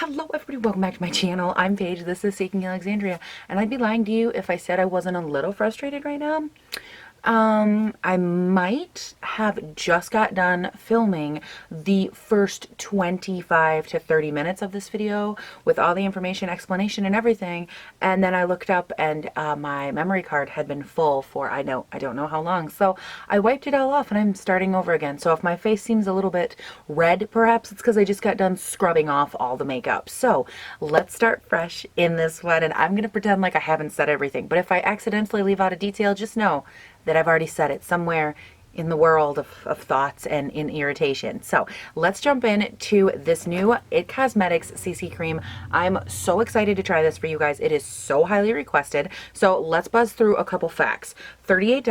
Hello everybody, welcome back to my channel. I'm Paige, this is Seeking Alexandria, and I'd be lying to you if I said I wasn't a little frustrated right now. I might have just got done filming the first 25 to 30 minutes of this video with all the information, explanation, and everything, and then I looked up and my memory card had been full for I don't know how long. So I wiped it all off and I'm starting over again. So if my face seems a little bit red, perhaps it's because I just got done scrubbing off all the makeup. So let's start fresh in this one, and I'm gonna pretend like I haven't said everything. But if I accidentally leave out a detail, just know that I've already said it somewhere in the world of thoughts and in irritation. So let's jump in to this new IT Cosmetics CC cream. I'm so excited to try this for you guys. It is so highly requested. So let's buzz through a couple facts. $38,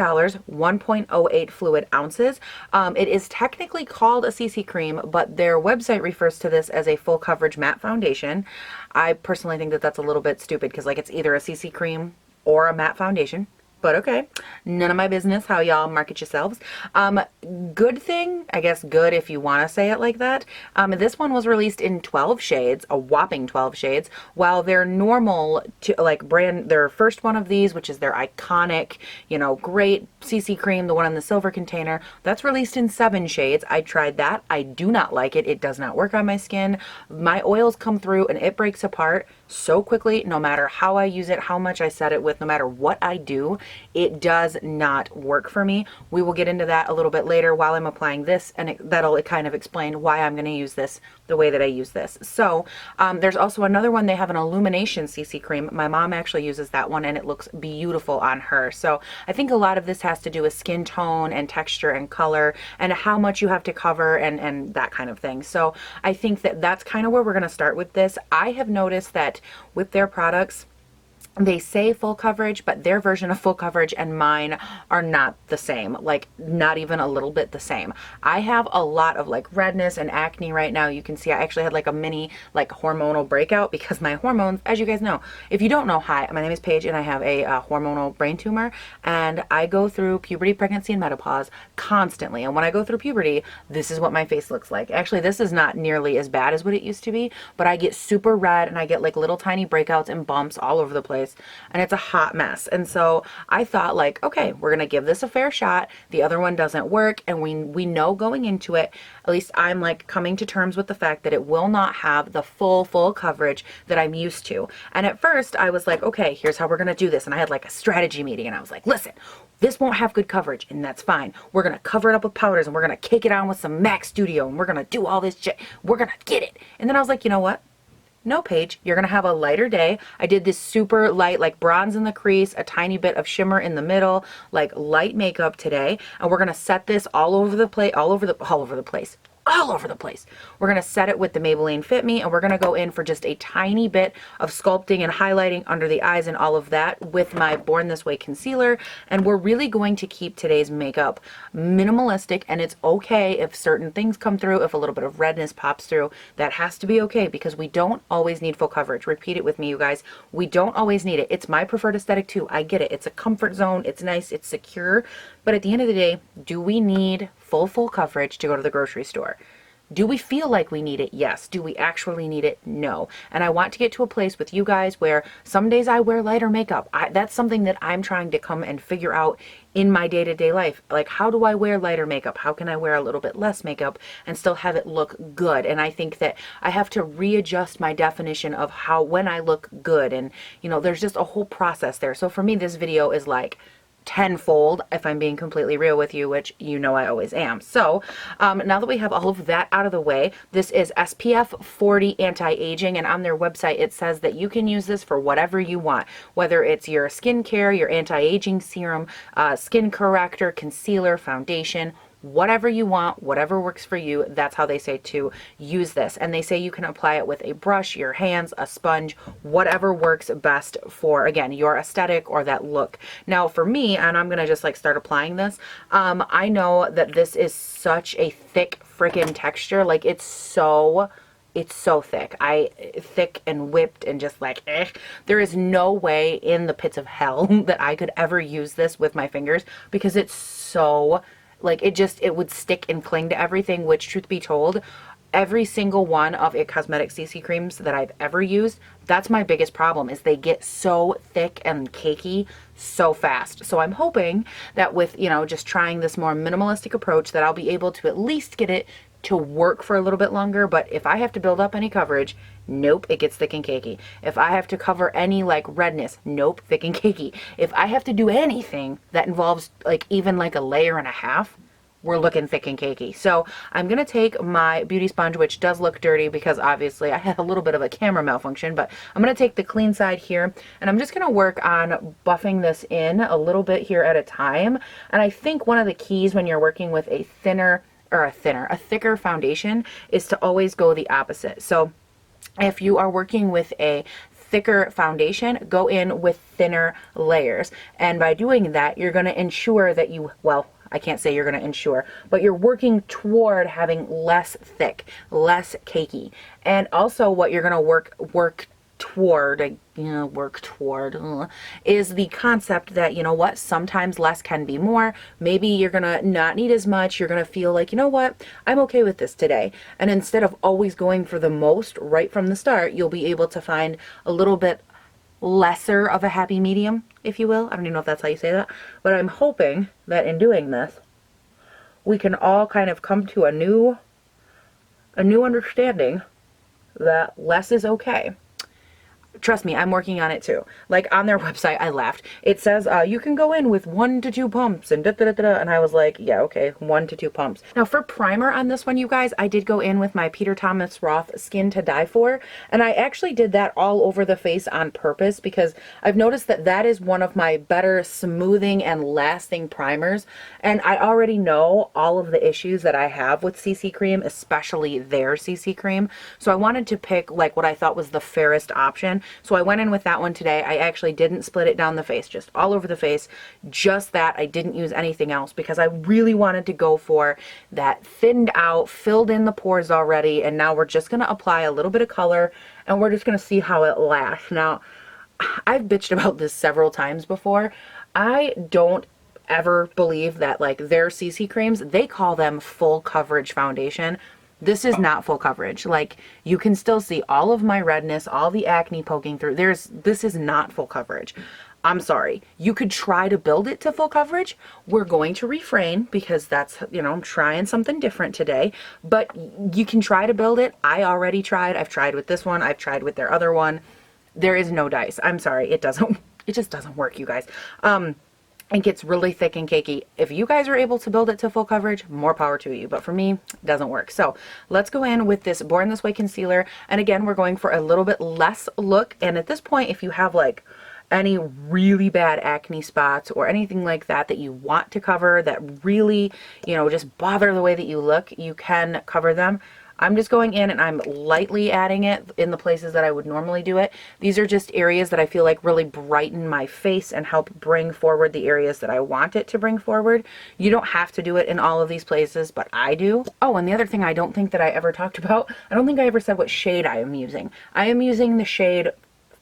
1.08 fluid ounces. It is technically called a CC cream, but their website refers to this as a full coverage matte foundation. I personally think that that's a little bit stupid because like it's either a CC cream or a matte foundation. But okay, none of my business how y'all market yourselves. Good thing, I guess good if you want to say it like that. This one was released in 12 shades, a whopping 12 shades, while their normal, their first one of these, which is their iconic, great CC cream, the one in the silver container, that's released in 7 shades. I tried that. I do not like it. It does not work on my skin. My oils come through and it breaks apart so quickly, no matter how I use it, how much I set it with, no matter what I do, it does not work for me. We will get into that a little bit later while I'm applying this, and that'll kind of explain why I'm going to use this the way that I use this. So there's also another one. They have an illumination CC cream. My mom actually uses that one and it looks beautiful on her. So I think a lot of this has to do with skin tone and texture and color and how much you have to cover and that kind of thing. So I think that that's kind of where we're going to start with this. I have noticed that with their products, they say full coverage, but their version of full coverage and mine are not the same, like not even a little bit the same. I have a lot of like redness and acne right now. You can see I actually had like a mini like hormonal breakout because my hormones, as you guys know, if you don't know, hi, my name is Paige and I have a hormonal brain tumor, and I go through puberty, pregnancy, and menopause constantly. And when I go through puberty, this is what my face looks like. Actually, this is not nearly as bad as what it used to be, but I get super red and I get like little tiny breakouts and bumps all over the place. And it's a hot mess. And so I thought like, okay, we're gonna give this a fair shot. The other one doesn't work, and we know going into it, at least I'm like coming to terms with the fact that it will not have the full coverage that I'm used to. And at first I was like, okay, here's how we're gonna do this. And I had like a strategy meeting and I was like, listen, this won't have good coverage, and that's fine. We're gonna cover it up with powders and we're gonna cake it on with some MAC Studio and we're gonna do all this shit. We're gonna get it. And then I was like, you know what? No, Paige, you're going to have a lighter day. I did this super light, like bronze in the crease, a tiny bit of shimmer in the middle, like light makeup today. And we're going to set this all over the place. We're going to set it with the Maybelline Fit Me, and we're going to go in for just a tiny bit of sculpting and highlighting under the eyes and all of that with my Born This Way concealer. And we're really going to keep today's makeup minimalistic, and it's okay if certain things come through, if a little bit of redness pops through. That has to be okay because we don't always need full coverage. Repeat it with me, you guys. We don't always need it. It's my preferred aesthetic too. I get it. It's a comfort zone. It's nice. It's secure. But at the end of the day, do we need full coverage to go to the grocery store? Do we feel like we need it? Yes. Do we actually need it? No. And I want to get to a place with you guys where some days I wear lighter makeup. That's something that I'm trying to come and figure out in my day-to-day life. Like, how do I wear lighter makeup? How can I wear a little bit less makeup and still have it look good? And I think that I have to readjust my definition of when I look good. And, there's just a whole process there. So for me, this video is like tenfold if I'm being completely real with you, which I always am. So now that we have all of that out of the way, this is SPF 40 anti-aging, and on their website it says that you can use this for whatever you want, whether it's your skincare, your anti-aging serum, skin corrector, concealer, foundation, whatever you want, whatever works for you. That's how they say to use this. And they say you can apply it with a brush, your hands, a sponge, whatever works best for, again, your aesthetic or that look. Now for me, and I'm gonna just like start applying this, I know that this is such a thick freaking texture. Like it's so thick. Thick and whipped and just like, there is no way in the pits of hell that I could ever use this with my fingers because it's so, like, it would stick and cling to everything, which truth be told, every single one of It Cosmetics CC creams that I've ever used, that's my biggest problem, is they get so thick and cakey so fast. So I'm hoping that with, you know, just trying this more minimalistic approach, that I'll be able to at least get it to work for a little bit longer. But if I have to build up any coverage, nope, it gets thick and cakey. If I have to cover any like redness, nope, thick and cakey. If I have to do anything that involves like even like a layer and a half, we're looking thick and cakey. So I'm going to take my beauty sponge, which does look dirty because obviously I had a little bit of a camera malfunction, but I'm going to take the clean side here, and I'm just going to work on buffing this in a little bit here at a time. And I think one of the keys when you're working with a thicker foundation is to always go the opposite. So if you are working with a thicker foundation, go in with thinner layers. And by doing that, you're going to ensure that you, well, I can't say you're going to ensure, but you're working toward having less thick, less cakey. And also what you're going to work toward is the concept that, you know what, sometimes less can be more. Maybe you're going to not need as much. You're going to feel like, you know what, I'm okay with this today. And instead of always going for the most right from the start, you'll be able to find a little bit lesser of a happy medium, if you will. I don't even know if that's how you say that, but I'm hoping that in doing this, we can all kind of come to a new understanding that less is okay. Trust me, I'm working on it too. Like on their website, I laughed. It says you can go in with 1 to 2 pumps and and I was like, yeah, okay, 1 to 2 pumps. Now for primer on this one, you guys, I did go in with my Peter Thomas Roth Skin to Die For, and I actually did that all over the face on purpose because I've noticed that that is one of my better smoothing and lasting primers, and I already know all of the issues that I have with CC cream, especially their CC cream. So I wanted to pick like what I thought was the fairest option. So I went in with that one today. I actually didn't split it down the face, just all over the face. Just that. I didn't use anything else because I really wanted to go for that thinned out, filled in the pores already. And now we're just going to apply a little bit of color and we're just going to see how it lasts. Now, I've bitched about this several times before. I don't ever believe that like their CC creams, they call them full coverage foundation. This is not full coverage. Like you can still see all of my redness, all the acne poking through. This is not full coverage. I'm sorry. You could try to build it to full coverage. We're going to refrain because that's, you know, I'm trying something different today, but you can try to build it. I already tried. I've tried with this one. I've tried with their other one. There is no dice. I'm sorry. It just doesn't work, you guys. It gets really thick and cakey. If you guys are able to build it to full coverage, more power to you. But for me, it doesn't work. So let's go in with this Born This Way concealer. And again, we're going for a little bit less look. And at this point, if you have like any really bad acne spots or anything like that that you want to cover that really, you know, just bother the way that you look, you can cover them. I'm just going in and I'm lightly adding it in the places that I would normally do it. These are just areas that I feel like really brighten my face and help bring forward the areas that I want it to bring forward. You don't have to do it in all of these places, but I do. Oh, and the other thing I don't think that I ever talked about, I don't think I ever said what shade I am using. I am using the shade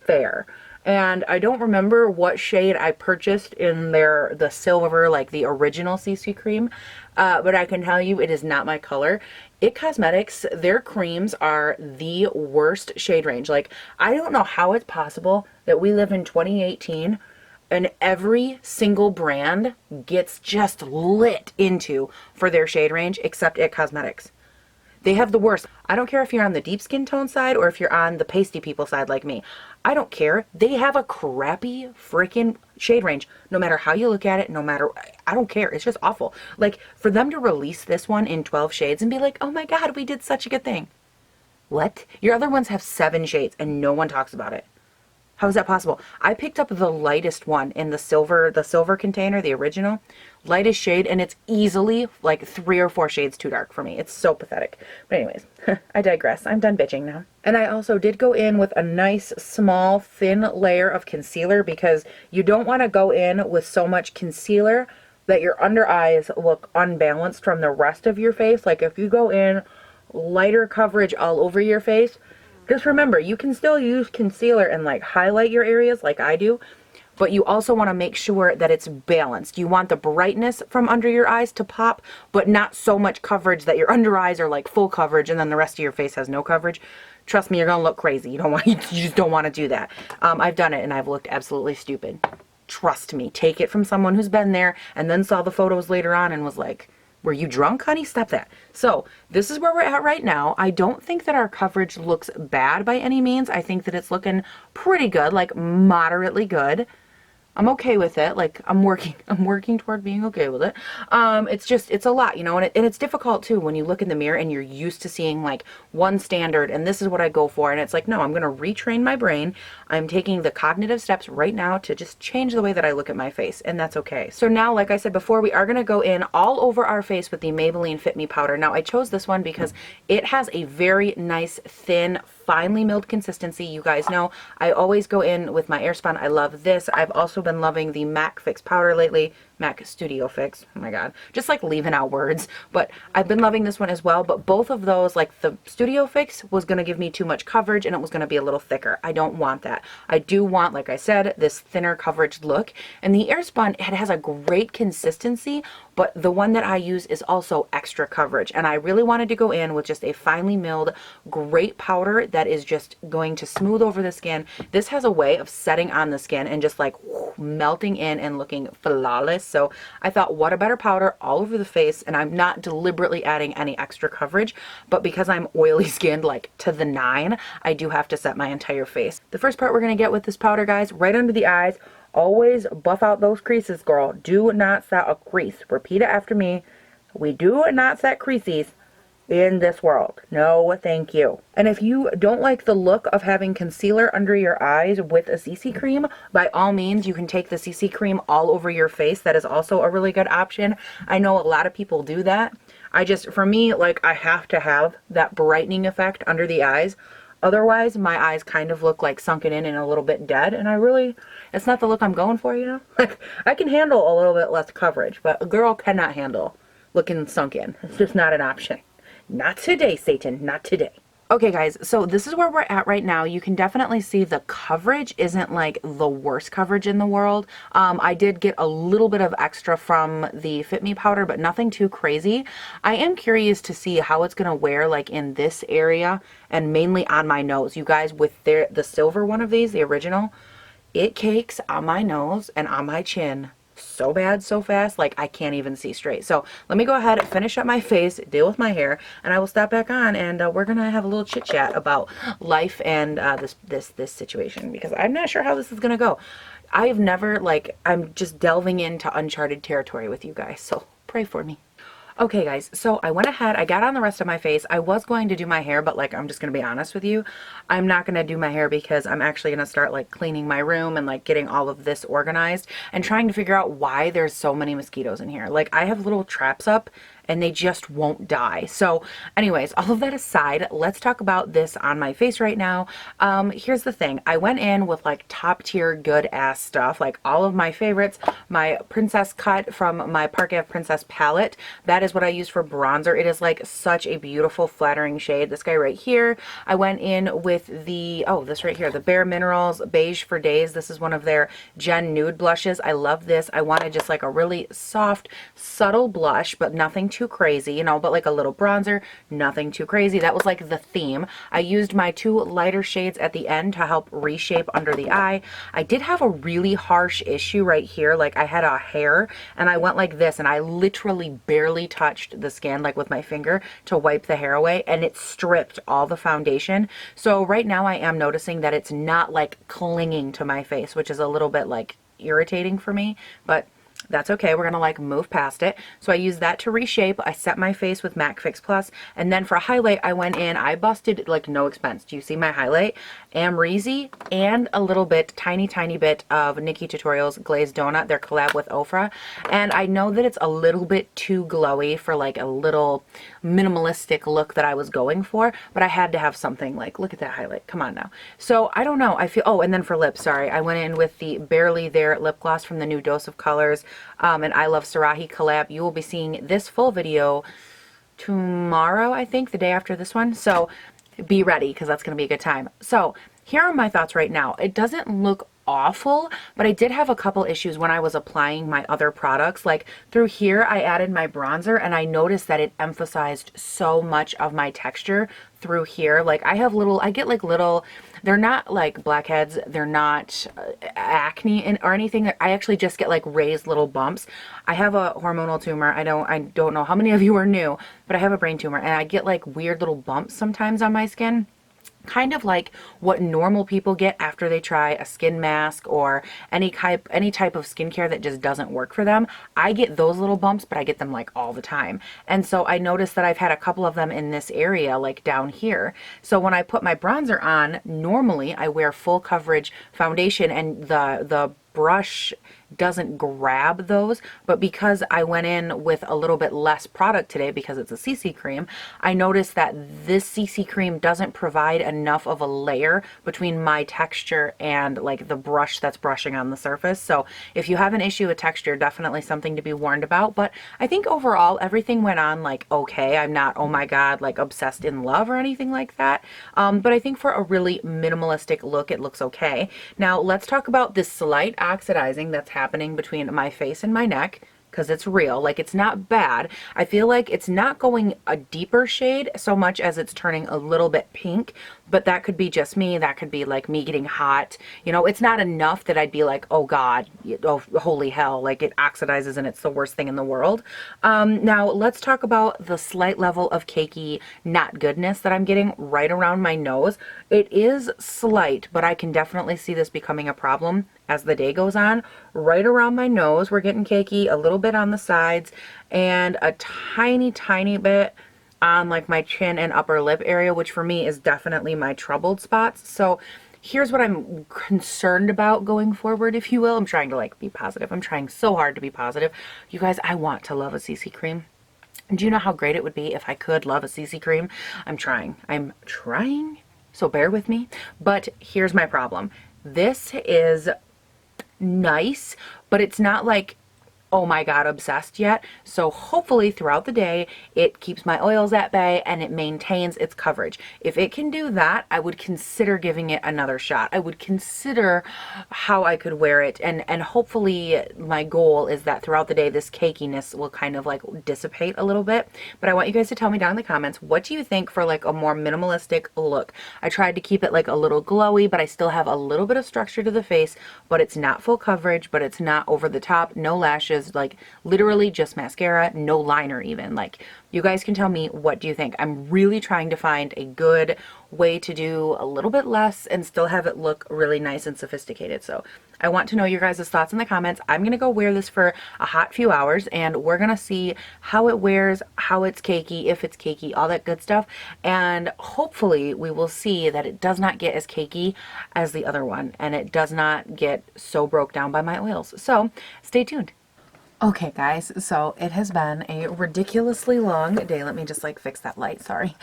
Fair. And I don't remember what shade I purchased in the silver, like the original CC cream, but I can tell you it is not my color. It Cosmetics, their creams are the worst shade range. Like, I don't know how it's possible that we live in 2018 and every single brand gets just lit into for their shade range except It Cosmetics. They have the worst. I don't care if you're on the deep skin tone side or if you're on the pasty people side like me. I don't care. They have a crappy freaking shade range. No matter how you look at it, no matter, I don't care. It's just awful. Like, for them to release this one in 12 shades and be like, oh my God, we did such a good thing. What? Your other ones have 7 shades and no one talks about it. How is that possible? I picked up the lightest one in the silver container, the original, lightest shade, and it's easily like 3 or 4 shades too dark for me. It's so pathetic. But anyways, I digress. I'm done bitching now. And I also did go in with a nice, small, thin layer of concealer because you don't want to go in with so much concealer that your under eyes look unbalanced from the rest of your face. Like if you go in lighter coverage all over your face, just remember, you can still use concealer and like highlight your areas like I do, but you also want to make sure that it's balanced. You want the brightness from under your eyes to pop, but not so much coverage that your under eyes are like full coverage and then the rest of your face has no coverage. Trust me, you're gonna look crazy. You just don't want to do that. I've done it and I've looked absolutely stupid. Trust me, take it from someone who's been there and then saw the photos later on and was like, were you drunk, honey? Stop that. So this is where we're at right now. I don't think that our coverage looks bad by any means. I think that it's looking pretty good, like moderately good. I'm okay with it. Like I'm working toward being okay with it. It's a lot, you know, and it's difficult too when you look in the mirror and you're used to seeing like one standard and this is what I go for. And it's like, no, I'm going to retrain my brain. I'm taking the cognitive steps right now to just change the way that I look at my face, and that's okay. So now, like I said before, we are going to go in all over our face with the Maybelline Fit Me powder. Now I chose this one because it has a very nice, thin, finely milled consistency. You guys know I always go in with my Airspun. I love this. I've also been loving the MAC Fix powder lately. MAC Studio Fix. Oh my god. Just like leaving out words. But I've been loving this one as well. But both of those, like the Studio Fix was going to give me too much coverage and it was going to be a little thicker. I don't want that. I do want, like I said, this thinner coverage look. And the Airspun, it has a great consistency, but the one that I use is also extra coverage. And I really wanted to go in with just a finely milled, great powder that is just going to smooth over the skin. This has a way of setting on the skin and just like melting in and looking flawless. So I thought, what a better powder all over the face, and I'm not deliberately adding any extra coverage, but because I'm oily skinned like to the 9, I do have to set my entire face. The first part we're going to get with this powder, guys, right under the eyes. Always buff out those creases, girl. Do not set a crease. Repeat it after me. We do not set creases in this world. No, thank you. And if you don't like the look of having concealer under your eyes with a CC cream, by all means, you can take the CC cream all over your face. That is also a really good option. I know a lot of people do that. For me, like, I have to have that brightening effect under the eyes. Otherwise, my eyes kind of look like sunken in and a little bit dead. And it's not the look I'm going for, you know? Like, I can handle a little bit less coverage, but a girl cannot handle looking sunk in. It's just not an option. Not today, Satan, not today. Okay guys, so this is where we're at right now. You can definitely see the coverage isn't like the worst coverage in the world. I did get a little bit of extra from the Fit Me powder, but nothing too crazy. I am curious to see how it's gonna wear like in this area and mainly on my nose. You guys, with the silver one of these, the original, it cakes on my nose and on my chin so bad, so fast, like I can't even see straight. So let me go ahead and finish up my face, deal with my hair, and I will stop back on, and we're gonna have a little chit chat about life and this situation, because I'm not sure how this is gonna go. I've never, like, I'm just delving into uncharted territory with you guys, so pray for me. Okay guys, so I went ahead, I got on the rest of my face. I was going to do my hair, but like, I'm just going to be honest with you. I'm not going to do my hair because I'm actually going to start like cleaning my room and like getting all of this organized and trying to figure out why there's so many mosquitoes in here. Like, I have little traps up and they just won't die. So anyways, all of that aside, let's talk about this on my face right now. Here's the thing. I went in with like top tier good ass stuff, like all of my favorites. My Princess Cut from my Park Ave Princess palette. That is what I use for bronzer. It is like such a beautiful flattering shade. This guy right here. I went in with the, oh, this right here, the Bare Minerals Beige for Days. This is one of their Gen Nude blushes. I love this. I wanted just like a really soft, subtle blush, but nothing too crazy, you know, but like a little bronzer, nothing too crazy. That was like the theme. I used my 2 lighter shades at the end to help reshape under the eye. I did have a really harsh issue right here. Like, I had a hair and I went like this and I literally barely touched the skin like with my finger to wipe the hair away, and it stripped all the foundation. So right now I am noticing that it's not like clinging to my face, which is a little bit like irritating for me, but that's okay. We're going to like move past it. So I used that to reshape. I set my face with MAC Fix Plus. And then for highlight, I went in, I busted like no expense. Do you see my highlight? Amrezy and a little bit, tiny bit of Nikkie Tutorials Glazed Donut, their collab with Ofra. And I know that it's a little bit too glowy for like a little minimalistic look that I was going for, but I had to have something like, look at that highlight. Come on now. So I don't know. I feel, oh, and then for lips, sorry. I went in with the Barely There lip gloss from the new Dose of Colors. And I Love Sarahi collab. You will be seeing this full video tomorrow, I think, the day after this one. So be ready, because that's going to be a good time. So here are my thoughts right now. It doesn't look awful, but I did have a couple issues when I was applying my other products. Like through here, I added my bronzer and I noticed that it emphasized so much of my texture through here. Like I get like little, they're not like blackheads, they're not acne or anything. I actually just get like raised little bumps. I have a hormonal tumor. I don't know how many of you are new, but I have a brain tumor and I get like weird little bumps sometimes on my skin. Kind of like what normal people get after they try a skin mask or any type of skincare that just doesn't work for them. I get those little bumps, but I get them like all the time. And so I noticed that I've had a couple of them in this area, like down here. So when I put my bronzer on, normally I wear full coverage foundation and the brush doesn't grab those, but because I went in with a little bit less product today because it's a CC cream, I noticed that this CC cream doesn't provide enough of a layer between my texture and like the brush that's brushing on the surface. So if you have an issue with texture, definitely something to be warned about. But I think overall everything went on like okay. I'm not, oh my god, like obsessed in love or anything like that. But I think for a really minimalistic look, it looks okay. Now let's talk about this slight oxidizing that's happening between my face and my neck, because it's real. Like it's not bad. I feel like it's not going a deeper shade so much as it's turning a little bit pink, but that could be just me. That could be like me getting hot. You know, it's not enough that I'd be like, oh God, oh holy hell, like it oxidizes and it's the worst thing in the world. Now let's talk about the slight level of cakey not goodness that I'm getting right around my nose. It is slight, but I can definitely see this becoming a problem as the day goes on. Right around my nose, we're getting cakey, a little bit on the sides, and a tiny bit on like my chin and upper lip area, which for me is definitely my troubled spots. So here's what I'm concerned about going forward, if you will. I'm trying to like be positive. I'm trying so hard to be positive. You guys, I want to love a CC cream. Do you know how great it would be if I could love a CC cream? I'm trying. So bear with me. But here's my problem. This is nice, but it's not like, oh my god, obsessed yet. So hopefully throughout the day it keeps my oils at bay and it maintains its coverage. If it can do that, I would consider giving it another shot. I would consider how I could wear it, and hopefully my goal is that throughout the day this cakiness will kind of like dissipate a little bit. But I want you guys to tell me down in the comments, what do you think for like a more minimalistic look? I tried to keep it like a little glowy, but I still have a little bit of structure to the face, but it's not full coverage, but it's not over the top, no lashes, like literally just mascara, no liner even. Like you guys can tell me, what do you think? I'm really trying to find a good way to do a little bit less and still have it look really nice and sophisticated. So I want to know your guys' thoughts in the comments. I'm gonna go wear this for a hot few hours and we're gonna see how it wears, how it's cakey, if it's cakey, all that good stuff. And hopefully we will see that it does not get as cakey as the other one and it does not get so broke down by my oils. So stay tuned. Okay guys, so it has been a ridiculously long day. Let me just like fix that light, sorry.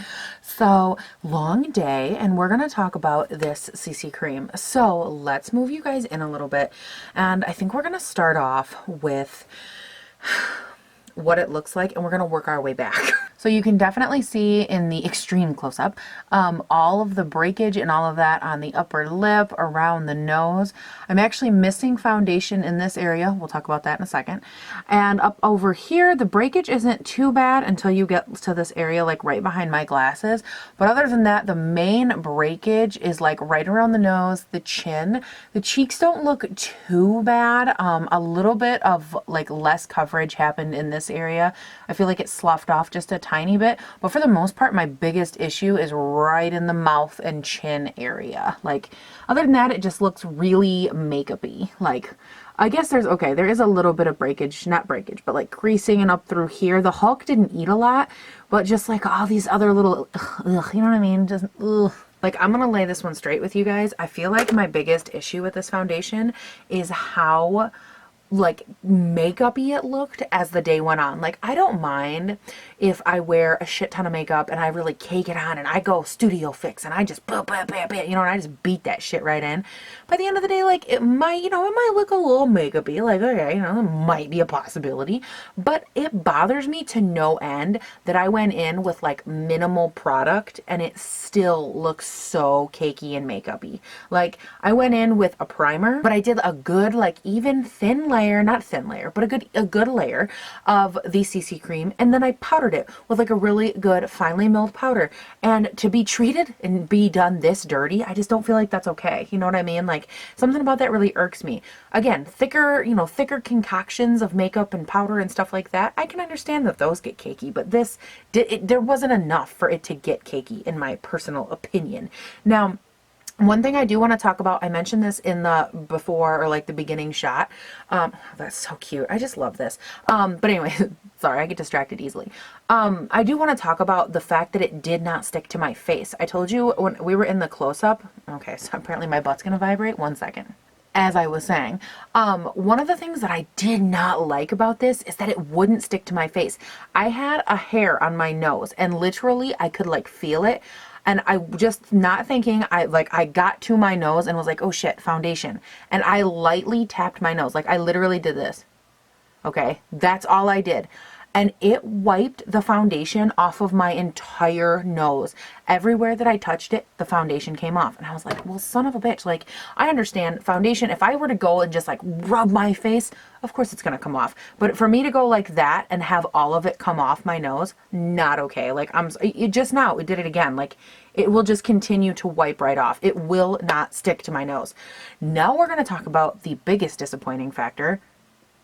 So long day, and we're gonna talk about this CC cream. So let's move you guys in a little bit, and I think we're gonna start off with what it looks like and we're gonna work our way back. So you can definitely see in the extreme close-up all of the breakage and all of that on the upper lip, around the nose. I'm actually missing foundation in this area. We'll talk about that in a second. And up over here, the breakage isn't too bad until you get to this area like right behind my glasses. But other than that, the main breakage is like right around the nose, the chin. The cheeks don't look too bad. A little bit of like less coverage happened in this area. I feel like it sloughed off just a tiny bit, but for the most part my biggest issue is right in the mouth and chin area. Like other than that, it just looks really makeup-y. Like I guess there is a little bit of breakage, not breakage, but like creasing and up through here. The Hulk didn't eat a lot, but just like all these other little you know what I mean, just like I'm gonna lay this one straight with you guys. I feel like my biggest issue with this foundation is how like makeup-y it looked as the day went on. Like, I don't mind if I wear a shit ton of makeup and I really cake it on and I go studio fix and I just you know, and I just beat that shit right in. By the end of the day, like, it might, you know, it might look a little makeup-y, like, okay, you know, it might be a possibility, but it bothers me to no end that I went in with like minimal product and it still looks so cakey and makeup-y. Like, I went in with a primer, but I did a good, like, even thin layer, not thin layer, but a good layer of the CC cream, and then I powdered it with like a really good finely milled powder. And to be treated and be done this dirty, I just don't feel like that's okay. You know what I mean? Like, something about that really irks me. Again, thicker, you know, thicker concoctions of makeup and powder and stuff like that, I can understand that those get cakey, but this there wasn't enough for it to get cakey in my personal opinion. Now, one thing I do want to talk about, I mentioned this in the before, or like the beginning shot. That's so cute. I just love this. But anyway, sorry, I get distracted easily. I do want to talk about the fact that it did not stick to my face. I told you when we were in the close-up. Okay, so apparently my butt's going to vibrate. 1 second. As I was saying, one of the things that I did not like about this is that it wouldn't stick to my face. I had a hair on my nose and literally I could like feel it. And I just not thinking, I got to my nose and was like, oh shit, foundation. And I lightly tapped my nose. Like, I literally did this. Okay, that's all I did. And it wiped the foundation off of my entire nose. Everywhere that I touched it, the foundation came off. And I was like, well, son of a bitch. Like, I understand foundation. If I were to go and just like rub my face, of course it's going to come off. But for me to go like that and have all of it come off my nose, not okay. Like, it just now, it did it again. Like, it will just continue to wipe right off. It will not stick to my nose. Now we're going to talk about the biggest disappointing factor.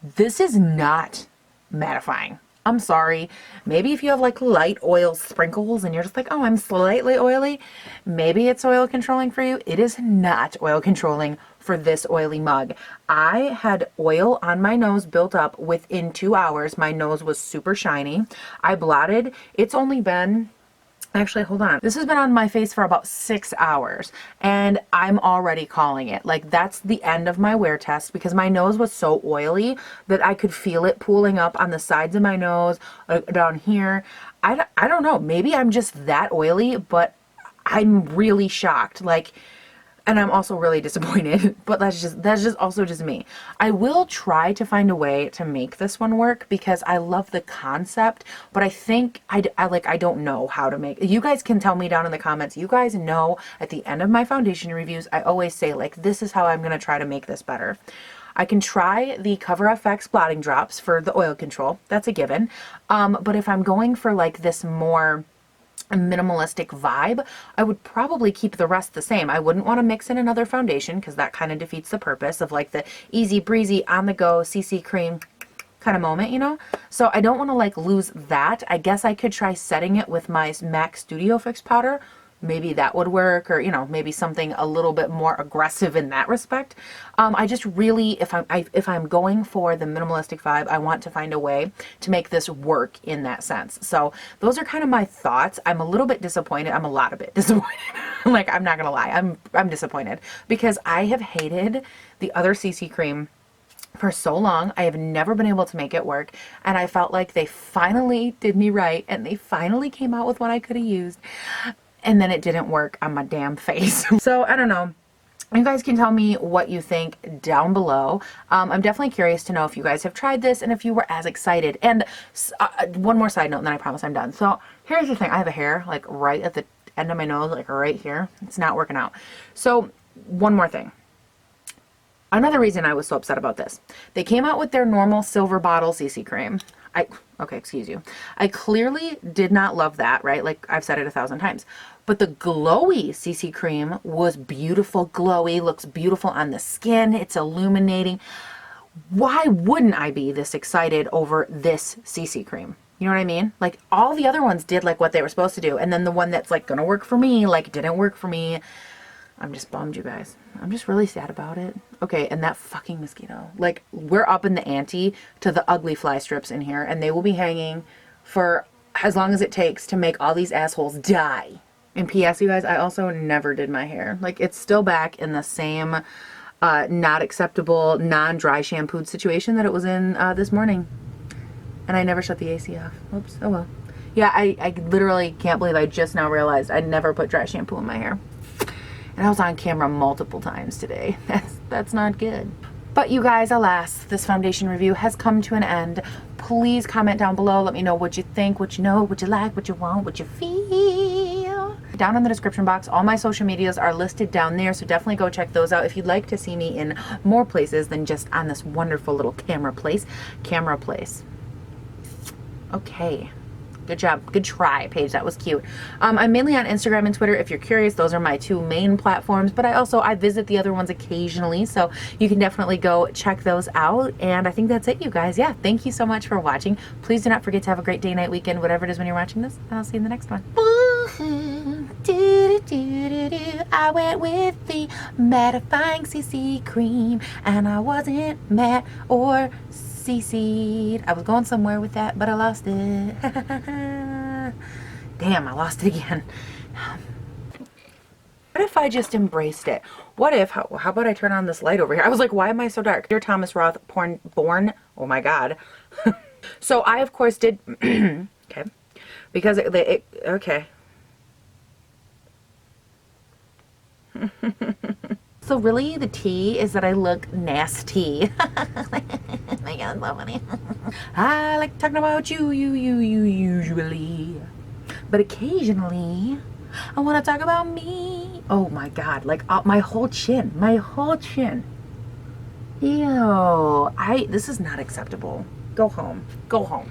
This is not mattifying. I'm sorry. Maybe if you have like light oil sprinkles and you're just like, oh, I'm slightly oily, maybe it's oil controlling for you. It is not oil controlling for this oily mug. I had oil on my nose built up within 2 hours. My nose was super shiny. I blotted. It's only been... Actually, hold on. This has been on my face for about 6 hours and I'm already calling it. Like, that's the end of my wear test because my nose was so oily that I could feel it pooling up on the sides of my nose, down here. I don't know. Maybe I'm just that oily, but I'm really shocked. Like, and I'm also really disappointed, but that's just also just me. I will try to find a way to make this one work because I love the concept, but I think I don't know how to make it. You guys can tell me down in the comments. You guys know at the end of my foundation reviews, I always say like, this is how I'm going to try to make this better. I can try the Cover FX blotting drops for the oil control. That's a given. But if I'm going for like this more a minimalistic vibe, I would probably keep the rest the same. I wouldn't want to mix in another foundation because that kind of defeats the purpose of like the easy breezy on the go CC cream kind of moment, you know? So I don't want to like lose that. I guess I could try setting it with my MAC Studio Fix powder. Maybe that would work, or, you know, maybe something a little bit more aggressive in that respect. I just really, if I'm going for the minimalistic vibe, I want to find a way to make this work in that sense. So those are kind of my thoughts. I'm a little bit disappointed. I'm a lot of bit disappointed. Like, I'm not gonna lie. I'm disappointed because I have hated the other CC cream for so long. I have never been able to make it work, and I felt like they finally did me right and they finally came out with what I could have used. And then it didn't work on my damn face. So I don't know. You guys can tell me what you think down below. I'm definitely curious to know if you guys have tried this and if you were as excited. And one more side note, and then I promise I'm done. So here's the thing. I have a hair like right at the end of my nose, like right here. It's not working out. So one more thing. Another reason I was so upset about this. They came out with their normal silver bottle CC cream. Okay, excuse you. I clearly did not love that, right? Like, I've said it 1,000 times. But the glowy CC cream was beautiful, glowy, looks beautiful on the skin. It's illuminating. Why wouldn't I be this excited over this CC cream? You know what I mean? Like, all the other ones did like what they were supposed to do. And then the one that's like gonna work for me, like, didn't work for me. I'm just bummed, you guys. I'm just really sad about it. Okay, and that fucking mosquito. Like, we're up in the ante to the ugly fly strips in here, and they will be hanging for as long as it takes to make all these assholes die. And P.S., you guys, I also never did my hair. Like, it's still back in the same not acceptable, non-dry shampooed situation that it was in this morning. And I never shut the AC off. Oops. Oh well. Yeah, I literally can't believe I just now realized I never put dry shampoo in my hair. And I was on camera multiple times today. That's not good. But you guys, alas, this foundation review has come to an end. Please comment down below. Let me know what you think, what you know, what you like, what you want, what you feel. Down in the description box, all my social medias are listed down there, so definitely go check those out if you'd like to see me in more places than just on this wonderful little camera place. Okay. Good job. Good try, Paige. That was cute. I'm mainly on Instagram and Twitter. If you're curious, those are my two main platforms, but I visit the other ones occasionally, so you can definitely go check those out. And I think that's it, you guys. Yeah, thank you so much for watching. Please do not forget to have a great day, night, weekend, whatever it is when you're watching this. I'll see you in the next one. I went with the mattifying CC cream, and I wasn't matte or CC'd. I was going somewhere with that, but I lost it. Damn, I lost it again. What if I just embraced it? What if, how about I turn on this light over here? I was like, why am I so dark? Dear Thomas Roth, born, oh my God. So I, of course, did, okay, because okay. So really, the tea is that I look nasty. My God, so funny. I like talking about you usually. But occasionally, I want to talk about me. Oh my God, like my whole chin. Ew, this is not acceptable. Go home. Go home.